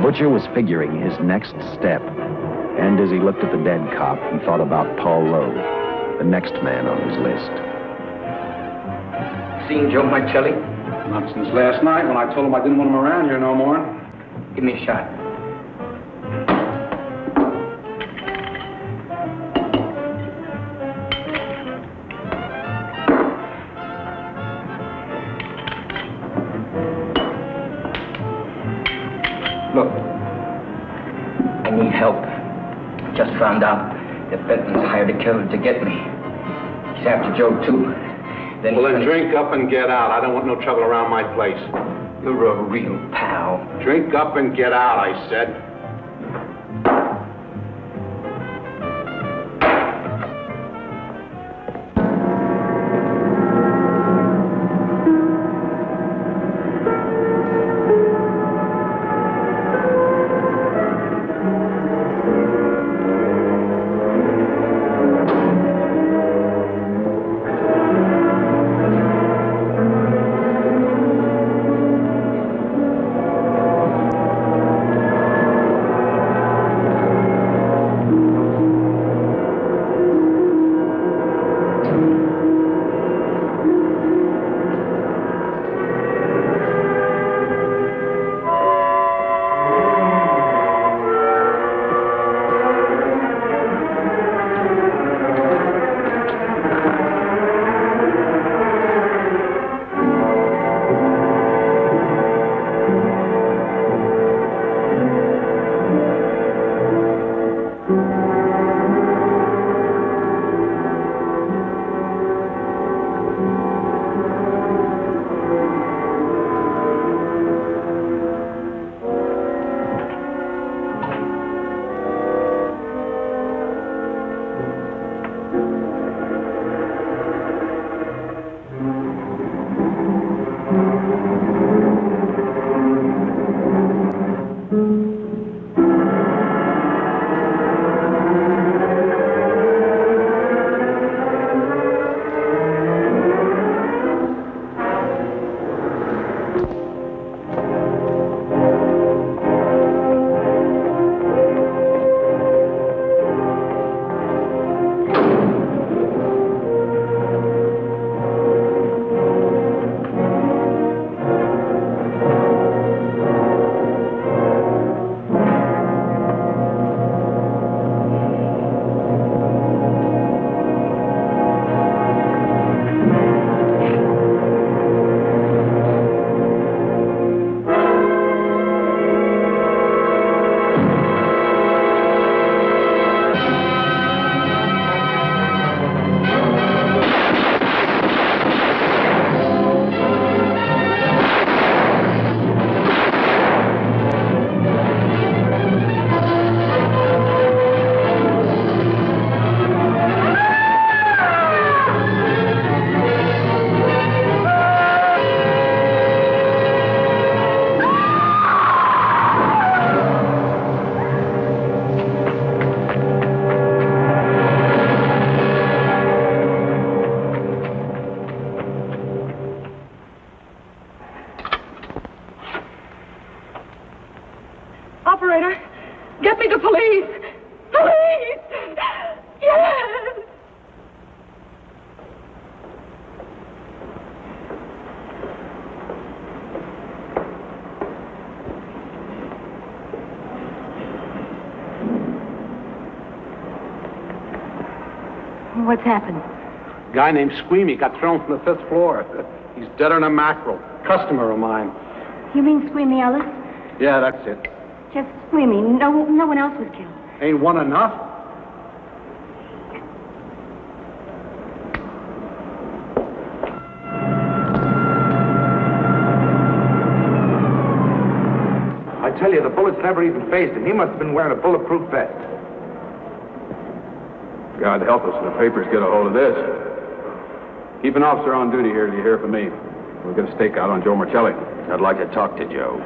[SPEAKER 1] Butcher was figuring his next step. And as he looked at the dead cop, he thought about Paul Lowe, the next man on his list.
[SPEAKER 18] Seen Joe Marcelli?
[SPEAKER 12] Not since last night when I told him I didn't want him around here no more.
[SPEAKER 18] Give me a shot. Look, I need help. Just found out that Benton's hired a killer to get me. He's after Joe, too.
[SPEAKER 12] Well, then drink up and get out. I don't want no trouble around my place.
[SPEAKER 18] You're a real pal.
[SPEAKER 12] Drink up and get out, I said.
[SPEAKER 15] Operator, get me the police! Police! Yes!
[SPEAKER 6] What's happened?
[SPEAKER 12] A guy named Squeamy got thrown from the 5th floor. He's deader than a mackerel. Customer of mine.
[SPEAKER 6] You mean Squeamy Ellis?
[SPEAKER 12] Yeah, that's it.
[SPEAKER 6] Just Squeamy. No one else was killed.
[SPEAKER 12] Ain't one enough?
[SPEAKER 10] I tell you, the bullets never even phased him. He must have been wearing a bulletproof vest.
[SPEAKER 5] God help us if the papers get a hold of this. Keep an officer on duty here till you hear from me. We'll get a stakeout on Joe Marcelli.
[SPEAKER 16] I'd like to talk to Joe.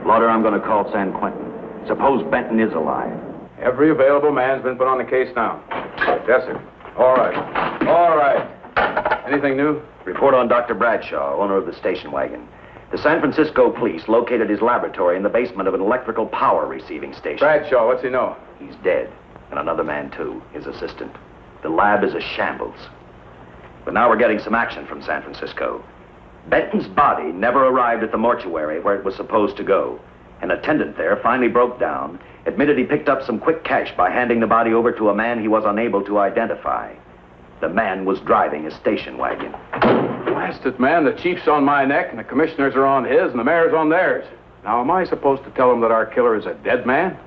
[SPEAKER 16] Lauder, I'm going to call San Quentin. Suppose Benton is alive.
[SPEAKER 5] Every available man's been put on the case now. Yes, sir. All right. All right. Anything new?
[SPEAKER 16] Report on Dr. Bradshaw, owner of the station wagon.
[SPEAKER 1] The San Francisco police located his laboratory in the basement of an electrical power receiving station.
[SPEAKER 5] Bradshaw, what's he know?
[SPEAKER 1] He's dead. And another man, too, his assistant. The lab is a shambles. But now we're getting some action from San Francisco. Benton's body never arrived at the mortuary where it was supposed to go. An attendant there finally broke down, admitted he picked up some quick cash by handing the body over to a man he was unable to identify. The man was driving a station wagon.
[SPEAKER 5] Blast it, man. The chief's on my neck, and the commissioners are on his, and the mayor's on theirs. Now, am I supposed to tell him that our killer is a dead man?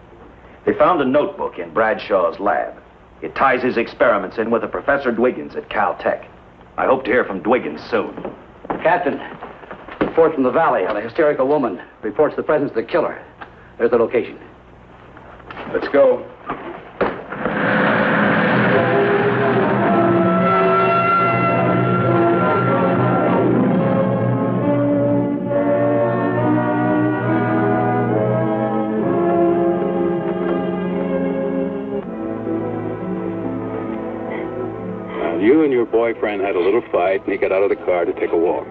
[SPEAKER 1] They found a notebook in Bradshaw's lab. It ties his experiments in with a Professor Dwiggins at Caltech. I hope to hear from Dwiggins soon.
[SPEAKER 17] Captain, report from the valley on a hysterical woman. Reports the presence of the killer. There's the location.
[SPEAKER 5] Let's go.
[SPEAKER 3] You and your boyfriend had a little fight, and he got out of the car to take a walk.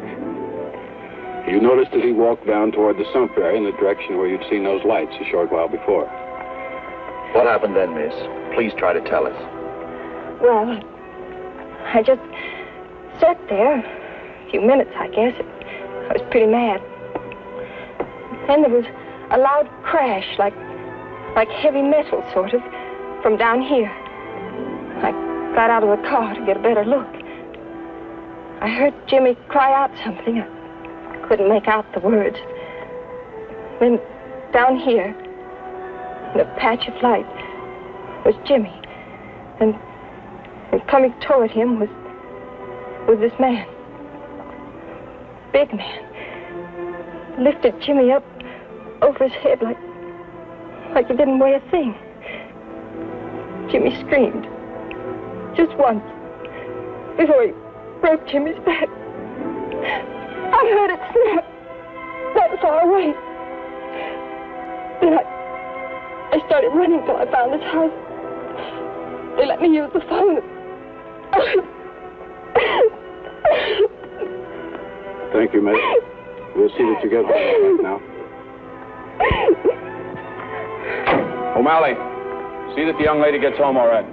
[SPEAKER 3] You noticed as he walked down toward the sump area in the direction where you'd seen those lights a short while before.
[SPEAKER 1] What happened then, miss? Please try to tell us.
[SPEAKER 15] Well, I just sat there a few minutes, I guess. I was pretty mad. Then there was a loud crash, like heavy metal, sort of, from down here. I got out of the car to get a better look. I heard Jimmy cry out something. I couldn't make out the words. Then down here, in a patch of light, was Jimmy. And coming toward him was this man. Big man. Lifted Jimmy up over his head like he didn't weigh a thing. Jimmy screamed. Just once, before he broke Jimmy's back. I heard it snap that far away. Then I started running till I found this house. They let me use the phone.
[SPEAKER 3] Thank you, miss. We'll see that you get home right now.
[SPEAKER 5] O'Malley, see that the young lady gets home all right.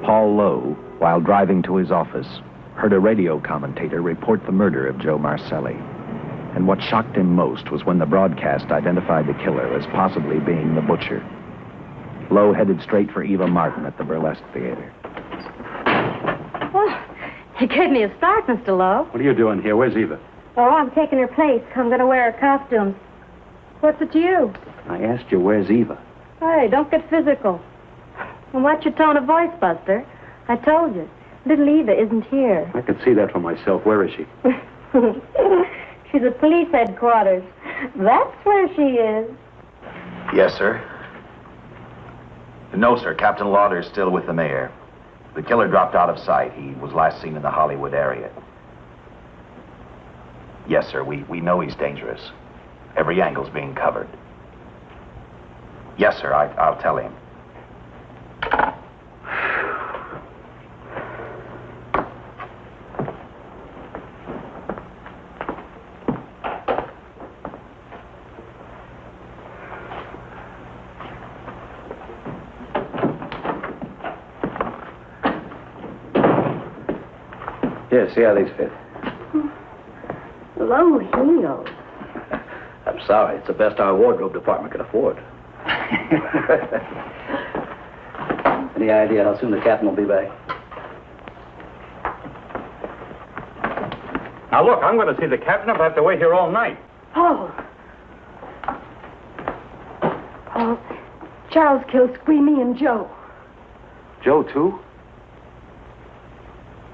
[SPEAKER 1] Paul Lowe, while driving to his office, heard a radio commentator report the murder of Joe Marcelli. And what shocked him most was when the broadcast identified the killer as possibly being the butcher. Lowe headed straight for Eva Martin at the Burlesque Theater.
[SPEAKER 15] Oh, you gave me a start, Mr. Lowe.
[SPEAKER 3] What are you doing here? Where's Eva?
[SPEAKER 15] Oh, I'm taking her place. I'm going to wear her costume. What's it to you?
[SPEAKER 3] I asked you, where's Eva?
[SPEAKER 15] Hey, don't get physical. And watch your tone of voice, Buster. I told you. Little Eva isn't here.
[SPEAKER 3] I can see that for myself. Where is she?
[SPEAKER 15] She's at police headquarters. That's where she is.
[SPEAKER 1] Yes, sir. No, sir. Captain Lauder's still with the mayor. The killer dropped out of sight. He was last seen in the Hollywood area. Yes, sir. We know he's dangerous. Every angle's being covered. Yes, sir. I'll tell him.
[SPEAKER 17] Yeah, see how these fit.
[SPEAKER 15] Low heels.
[SPEAKER 17] I'm sorry. It's the best our wardrobe department can afford. Any idea how soon the captain will be back?
[SPEAKER 5] Now, look, I'm going to see the captain. I'll have to wait here all night.
[SPEAKER 15] Paul. Paul, Charles killed Squeamy and Joe.
[SPEAKER 5] Joe, too?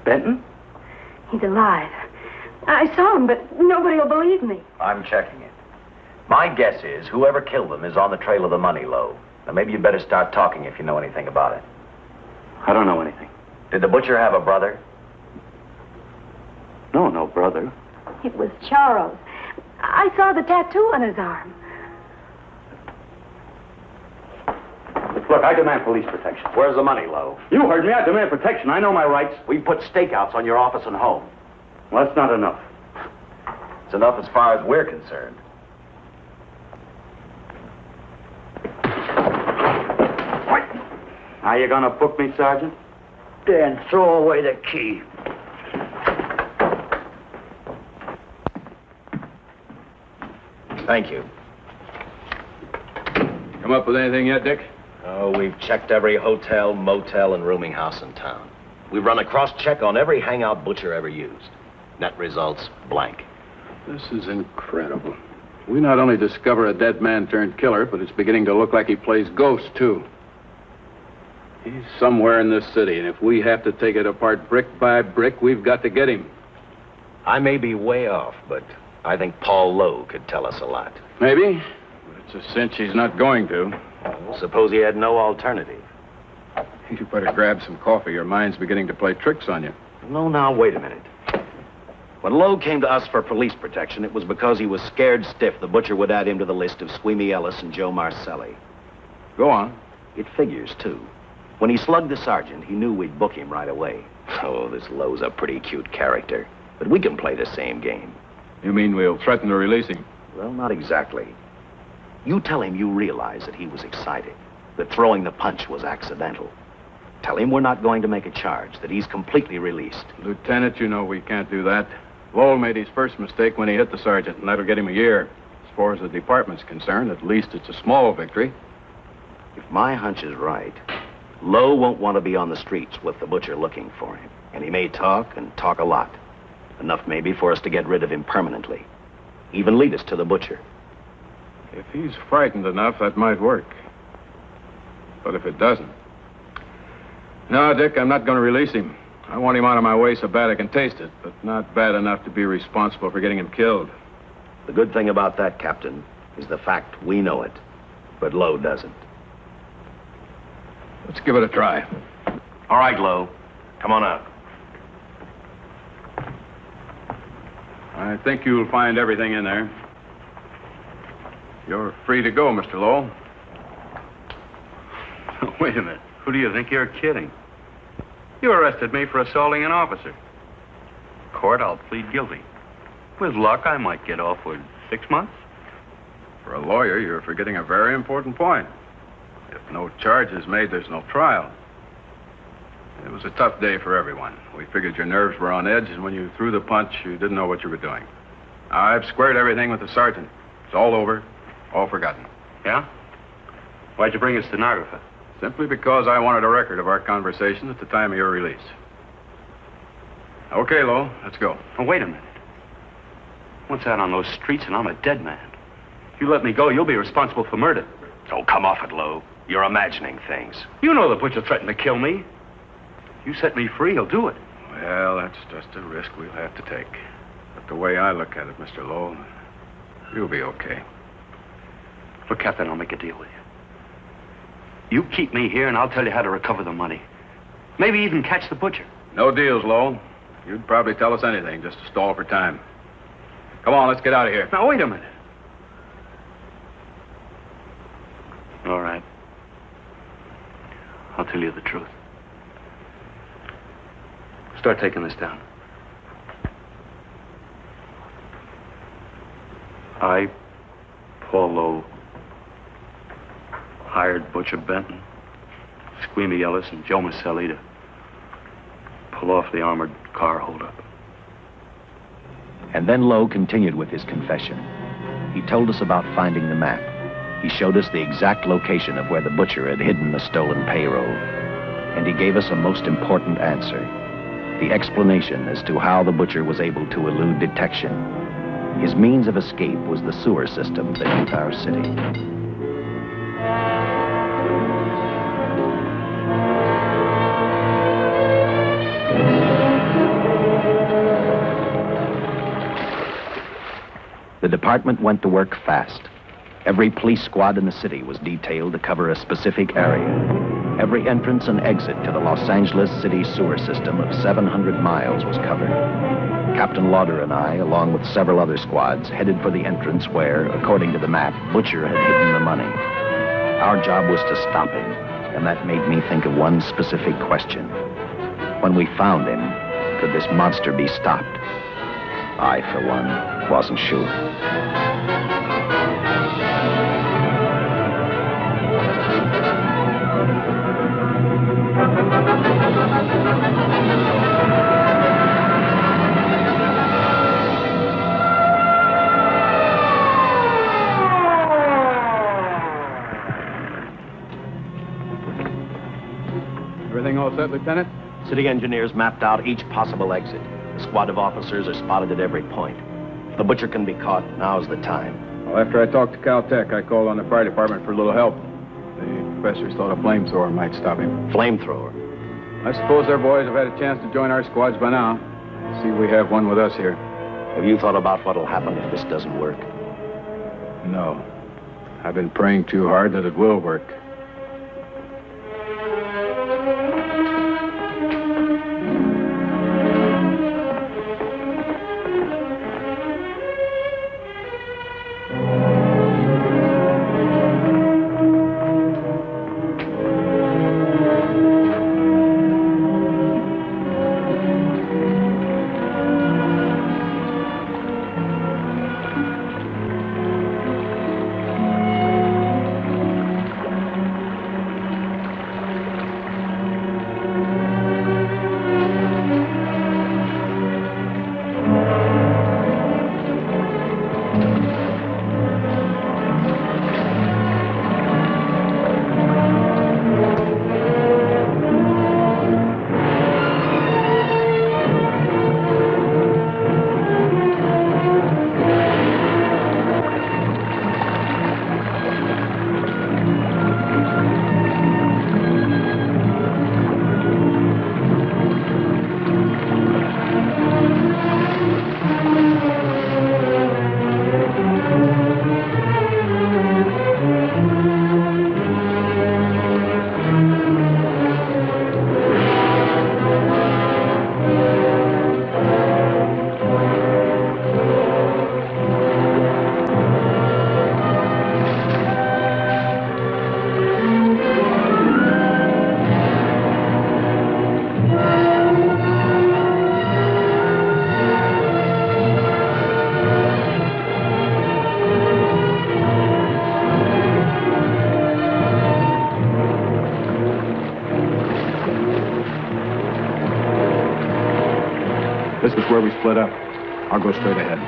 [SPEAKER 5] Benton?
[SPEAKER 15] He's alive. I saw him, but nobody will believe me.
[SPEAKER 1] I'm checking it. My guess is whoever killed them is on the trail of the money, Lowe. Now, maybe you'd better start talking if you know anything about it.
[SPEAKER 3] I don't know anything.
[SPEAKER 1] Did the butcher have a brother?
[SPEAKER 3] No brother.
[SPEAKER 15] It was Charles. I saw the tattoo on his arm.
[SPEAKER 3] Look, I demand police protection.
[SPEAKER 1] Where's the money, Lowe?
[SPEAKER 3] You heard me. I demand protection. I know my rights.
[SPEAKER 1] We put stakeouts on your office and home.
[SPEAKER 2] Well, that's not enough.
[SPEAKER 1] It's enough as far as we're concerned.
[SPEAKER 2] Are you gonna book me, Sergeant?
[SPEAKER 17] Then throw away the key.
[SPEAKER 1] Thank you.
[SPEAKER 5] Come up with anything yet, Dick?
[SPEAKER 1] Oh, we've checked every hotel, motel, and rooming house in town. We've run a cross-check on every hangout Butcher ever used. Net results, blank.
[SPEAKER 5] This is incredible. We not only discover a dead man turned killer, but it's beginning to look like he plays ghost, too. He's somewhere in this city, and if we have to take it apart brick by brick, we've got to get him.
[SPEAKER 1] I may be way off, but I think Paul Lowe could tell us a lot.
[SPEAKER 5] Maybe, but it's a cinch he's not going to.
[SPEAKER 1] Well, suppose he had no alternative.
[SPEAKER 5] You better grab some coffee. Your mind's beginning to play tricks on you.
[SPEAKER 1] No, now, wait a minute. When Lowe came to us for police protection, it was because he was scared stiff the Butcher would add him to the list of Squeamy Ellis and Joe Marcelli.
[SPEAKER 5] Go on.
[SPEAKER 1] It figures, too. When he slugged the sergeant, he knew we'd book him right away. Oh, this Lowe's a pretty cute character. But we can play the same game.
[SPEAKER 5] You mean we'll threaten to release him?
[SPEAKER 1] Well, not exactly. You tell him you realize that he was excited, that throwing the punch was accidental. Tell him we're not going to make a charge, that he's completely released.
[SPEAKER 5] Lieutenant, you know we can't do that. Lowell made his first mistake when he hit the sergeant, and that'll get him a year. As far as the department's concerned, at least it's a small victory.
[SPEAKER 1] If my hunch is right, Lowe won't want to be on the streets with the Butcher looking for him. And he may talk, and talk a lot. Enough maybe for us to get rid of him permanently. Even lead us to the Butcher.
[SPEAKER 5] If he's frightened enough, that might work. But if it doesn't... No, Dick, I'm not going to release him. I want him out of my way so bad I can taste it, but not bad enough to be responsible for getting him killed.
[SPEAKER 1] The good thing about that, Captain, is the fact we know it, but Lowe doesn't.
[SPEAKER 5] Let's give it a try.
[SPEAKER 1] All right, Lowe. Come on out.
[SPEAKER 5] I think you'll find everything in there. You're free to go, Mr. Lowell.
[SPEAKER 2] Wait a minute. Who do you think you're kidding? You arrested me for assaulting an officer. Court, I'll plead guilty. With luck, I might get off with 6 months.
[SPEAKER 5] For a lawyer, you're forgetting a very important point. If no charge is made, there's no trial. It was a tough day for everyone. We figured your nerves were on edge, and when you threw the punch, you didn't know what you were doing. I've squared everything with the sergeant. It's all over, all forgotten.
[SPEAKER 2] Yeah? Why'd you bring a stenographer?
[SPEAKER 5] Simply because I wanted a record of our conversation at the time of your release. Okay, Lowe, let's go.
[SPEAKER 2] Oh, wait a minute. Once out on those streets and I'm a dead man. If you let me go, you'll be responsible for murder.
[SPEAKER 1] Oh, come off it, Lowe. You're imagining things.
[SPEAKER 2] You know the Butcher threatened to kill me. If you set me free, he'll do it.
[SPEAKER 5] Well, that's just a risk we'll have to take. But the way I look at it, Mr. Lowell, you'll be okay.
[SPEAKER 2] Look, Captain, I'll make a deal with you. You keep me here, and I'll tell you how to recover the money. Maybe even catch the Butcher.
[SPEAKER 5] No deals, Lowell. You'd probably tell us anything just to stall for time. Come on, let's get out of here.
[SPEAKER 2] Now, wait a minute. All right. I'll tell you the truth. Start taking this down. I, Paul Lowe, hired Butcher Benton, Squeamy Ellis, and Joe Marcelli to pull off the armored car holdup.
[SPEAKER 1] And then Lowe continued with his confession. He told us about finding the map. He showed us the exact location of where the Butcher had hidden the stolen payroll. And he gave us a most important answer. The explanation as to how the Butcher was able to elude detection. His means of escape was the sewer system beneath our city. The department went to work fast. Every police squad in the city was detailed to cover a specific area. Every entrance and exit to the Los Angeles city sewer system of 700 miles was covered. Captain Lauder and I, along with several other squads, headed for the entrance where, according to the map, Butcher had hidden the money. Our job was to stop him, and that made me think of one specific question. When we found him, could this monster be stopped?
[SPEAKER 4] I, for one, wasn't sure.
[SPEAKER 5] Everything all set, Lieutenant?
[SPEAKER 8] City engineers mapped out each possible exit. A squad of officers are spotted at every point. If the butcher can be caught, now's the time.
[SPEAKER 5] Well, after I talked to Caltech, I called on the fire department for a little help. The professors thought a flamethrower might stop him.
[SPEAKER 8] Flamethrower?
[SPEAKER 5] I suppose our boys have had a chance to join our squads by now. See, we have one with us here.
[SPEAKER 8] Have you thought about what'll happen if this doesn't work?
[SPEAKER 5] No. I've been praying too hard that it will work. This is where we split up. I'll go straight ahead.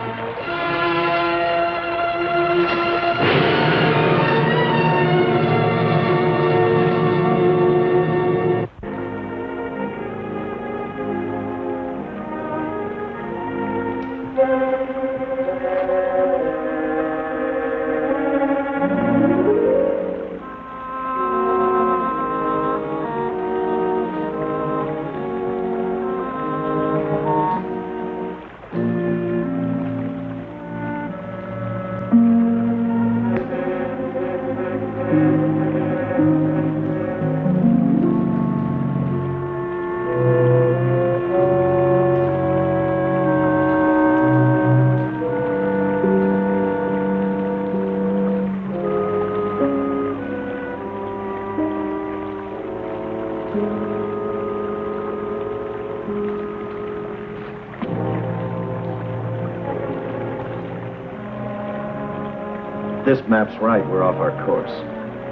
[SPEAKER 4] This map's right, we're off our course.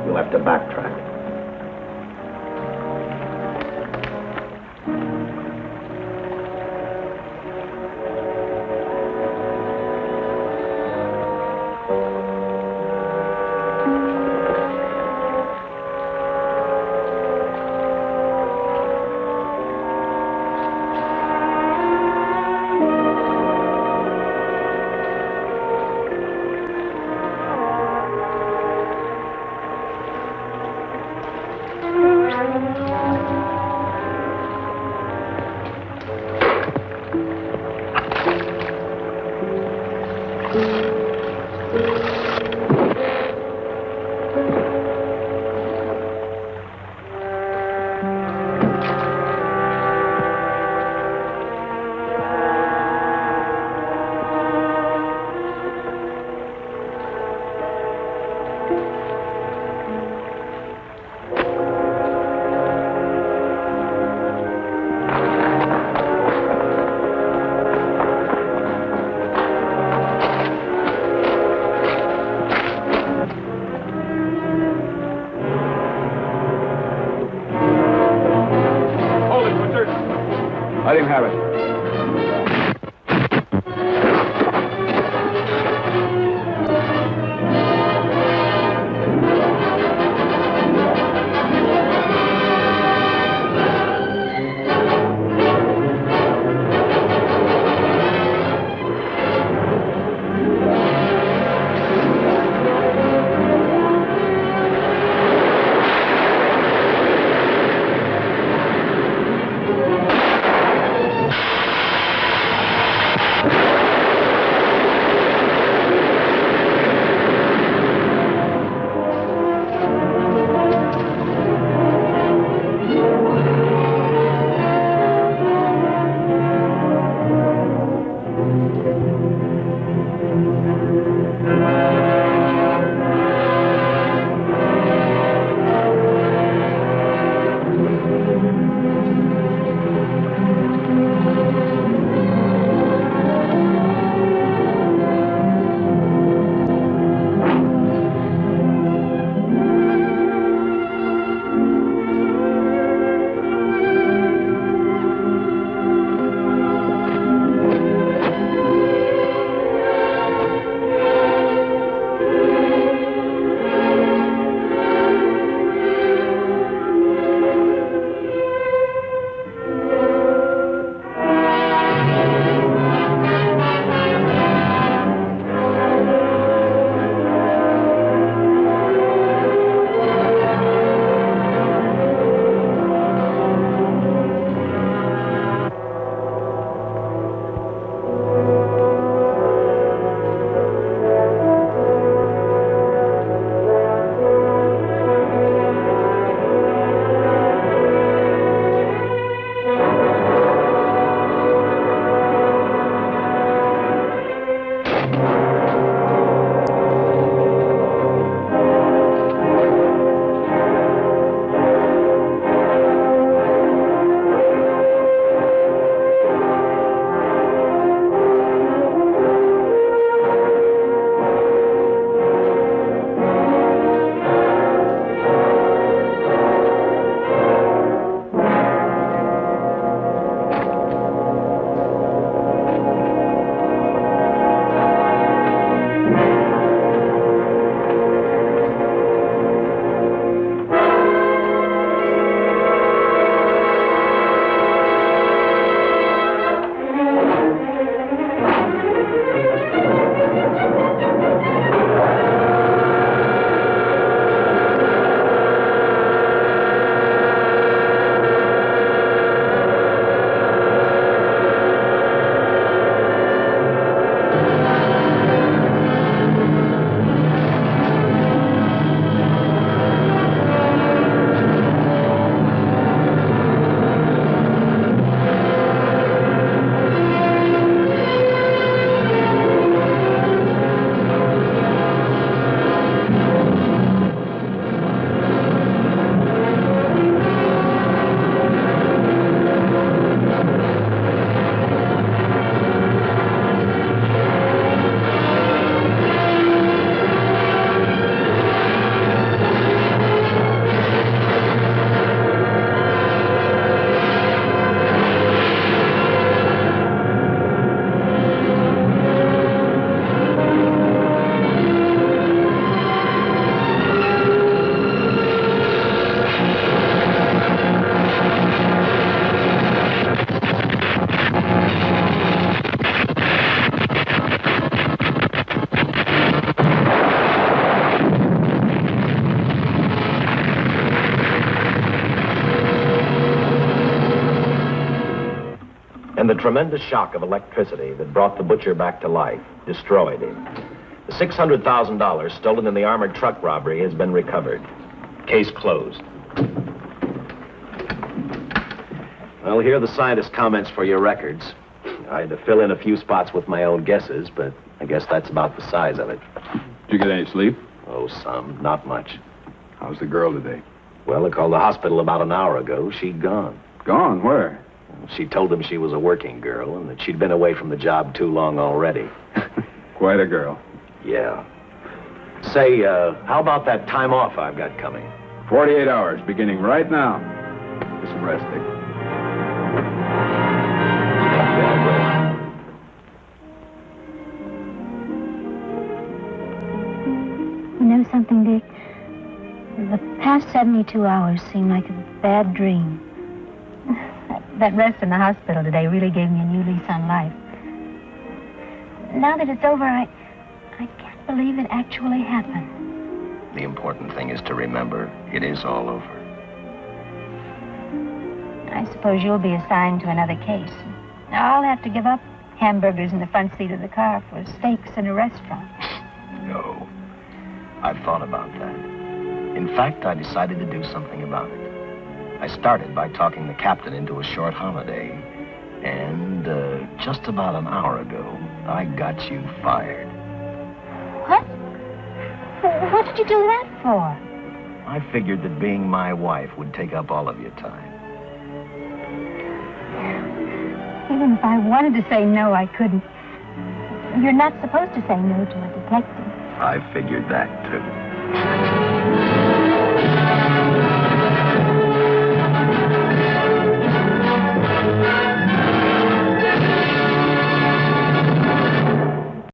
[SPEAKER 4] We'll have to backtrack.
[SPEAKER 5] Let him have it.
[SPEAKER 1] And the tremendous shock of electricity that brought the butcher back to life destroyed him. The $600,000 stolen in the armored truck robbery has been recovered. Case closed. Well, here are the scientist's comments for your records. I had to fill in a few spots with my own guesses, but I guess that's about the size of it.
[SPEAKER 5] Did you get any sleep?
[SPEAKER 1] Oh, some. Not much.
[SPEAKER 5] How's the girl today?
[SPEAKER 1] Well, I called the hospital about an hour ago. She'd gone.
[SPEAKER 5] Gone? Where?
[SPEAKER 1] She told them she was a working girl and that she'd been away from the job too long already.
[SPEAKER 5] Quite a girl.
[SPEAKER 1] Yeah. Say, how about that time off I've got coming?
[SPEAKER 5] 48 hours, beginning right now. Get some rest, Dick.
[SPEAKER 6] know something, Dick? The past 72 hours seem like a bad dream. That rest in the hospital today really gave me a new lease on life. Now that it's over, I can't believe it actually happened.
[SPEAKER 4] The important thing is to remember it is all over.
[SPEAKER 6] I suppose you'll be assigned to another case. I'll have to give up hamburgers in the front seat of the car for steaks in a restaurant.
[SPEAKER 4] No. I've thought about that. In fact, I decided to do something about it. I started by talking the captain into a short holiday. And just about an hour ago, I got you fired.
[SPEAKER 6] What? What did you do that for?
[SPEAKER 4] I figured that being my wife would take up all of your time.
[SPEAKER 6] Even if I wanted to say no, I couldn't. You're not supposed to say no to a detective.
[SPEAKER 4] I figured that, too.